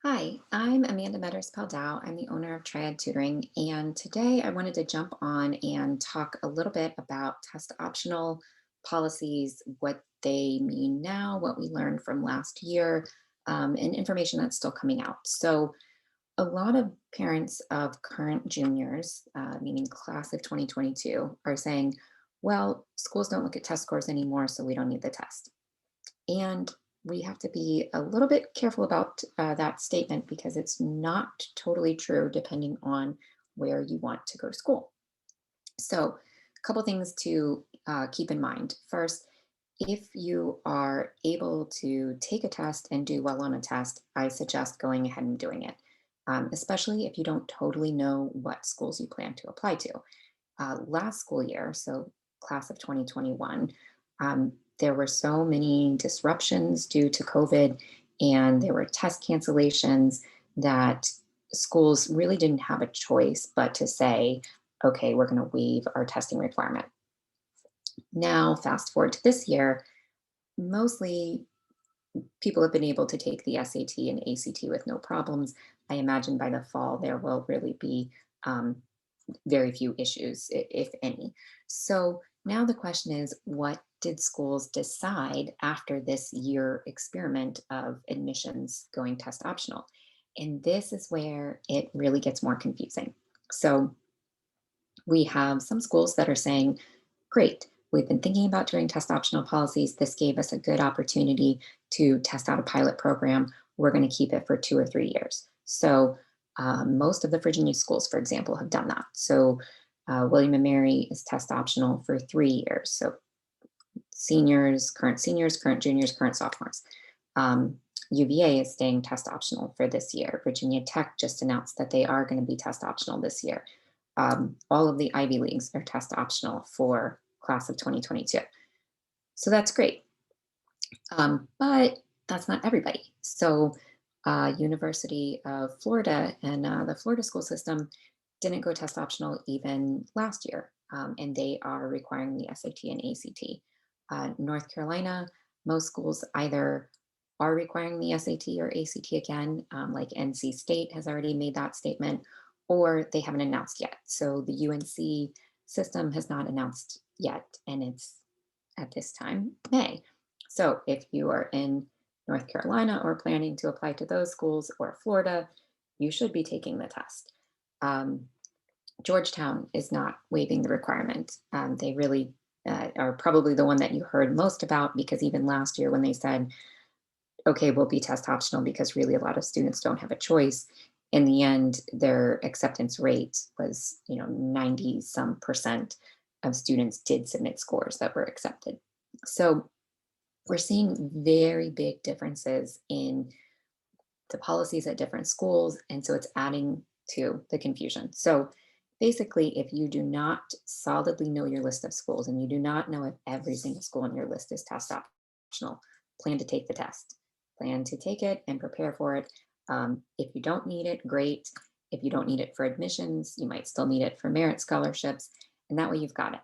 Hi, I'm Amanda Metters-Peldow. I'm the owner of Triad Tutoring, and today I wanted to jump on and talk a little bit about test optional policies, what they mean now, what we learned from last year, and information that's still coming out. So, a lot of parents of current juniors, meaning class of 2022, are saying, well, schools don't look at test scores anymore, so we don't need the test. And we have to be a little bit careful about that statement because it's not totally true depending on where you want to go to school. So, a couple things to keep in mind. First, if you are able to take a test and do well on a test, I suggest going ahead and doing it, especially if you don't totally know what schools you plan to apply to. Last school year, so class of 2021, there were so many disruptions due to COVID, and there were test cancellations that schools really didn't have a choice but to say, okay, we're going to waive our testing requirement. Now, fast forward to this year, mostly people have been able to take the SAT and ACT with no problems. I imagine by the fall, there will really be very few issues, if any. So now the question is, what did schools decide after this year experiment of admissions going test optional? And this is where it really gets more confusing. So we have some schools that are saying, great, we've been thinking about doing test optional policies. This gave us a good opportunity to test out a pilot program. We're going to keep it for 2 or 3 years. So most of the Virginia schools, for example, have done that. So William and Mary is test optional for 3 years. So seniors, current juniors, current sophomores. UVA is staying test optional for this year. Virginia Tech just announced that they are going to be test optional this year. All of the Ivy Leagues are test optional for class of 2022. So that's great. But that's not everybody. So University of Florida and the Florida school system didn't go test optional even last year, and they are requiring the SAT and ACT. North Carolina, most schools either are requiring the SAT or ACT again, like NC State has already made that statement, or they haven't announced yet. So the UNC system has not announced yet, and it's at this time May. So if you are in North Carolina or planning to apply to those schools or Florida, you should be taking the test. Um, Georgetown is not waiving the requirement. They really are probably the one that you heard most about because even last year when they said, okay, we'll be test optional because really a lot of students don't have a choice. In the end, their acceptance rate was, 90 some percent of students did submit scores that were accepted. So we're seeing very big differences in the policies at different schools. And so it's adding to the confusion. So basically, if you do not solidly know your list of schools and you do not know if every single school on your list is test optional, plan to take the test. Plan to take it and prepare for it. If you don't need it, great. If you don't need it for admissions, you might still need it for merit scholarships. And that way you've got it.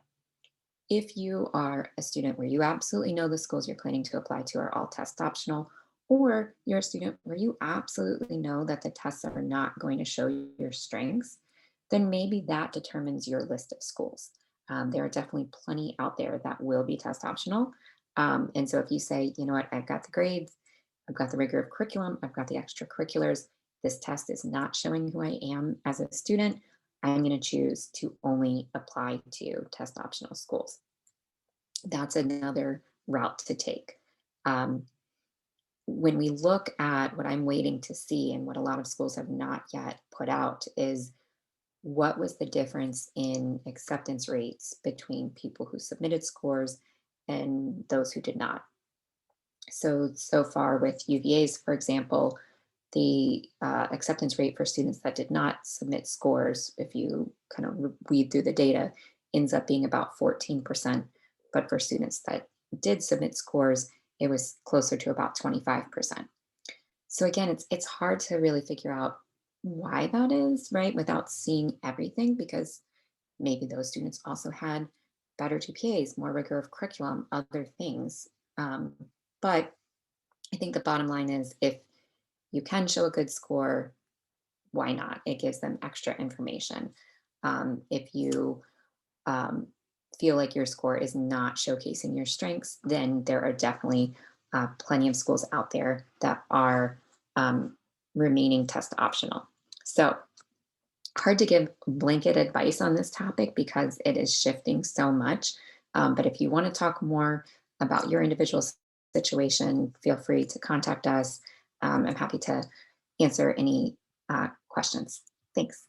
If you are a student where you absolutely know the schools you're planning to apply to are all test optional, or you're a student where you absolutely know that the tests are not going to show you your strengths, then maybe that determines your list of schools. There are definitely plenty out there that will be test optional. And so if you say, you know what, I've got the grades, I've got the rigor of curriculum, I've got the extracurriculars, this test is not showing who I am as a student, I'm going to choose to only apply to test optional schools. That's another route to take. Um, when we look at what I'm waiting to see and what a lot of schools have not yet put out is what was the difference in acceptance rates between people who submitted scores and those who did not. So far with UVA's, for example, the acceptance rate for students that did not submit scores, if you kind of weed through the data, ends up being about 14%. But for students that did submit scores, it was closer to about 25%. So again, it's hard to really figure out why that is, right? Without seeing everything, because maybe those students also had better GPAs, more rigor of curriculum, other things. But I think the bottom line is if you can show a good score, why not? It gives them extra information. If you um, feel like your score is not showcasing your strengths, then there are definitely plenty of schools out there that are um, remaining test optional. So, hard to give blanket advice on this topic because it is shifting so much. But if you want to talk more about your individual situation, feel free to contact us. I'm happy to answer any questions. Thanks.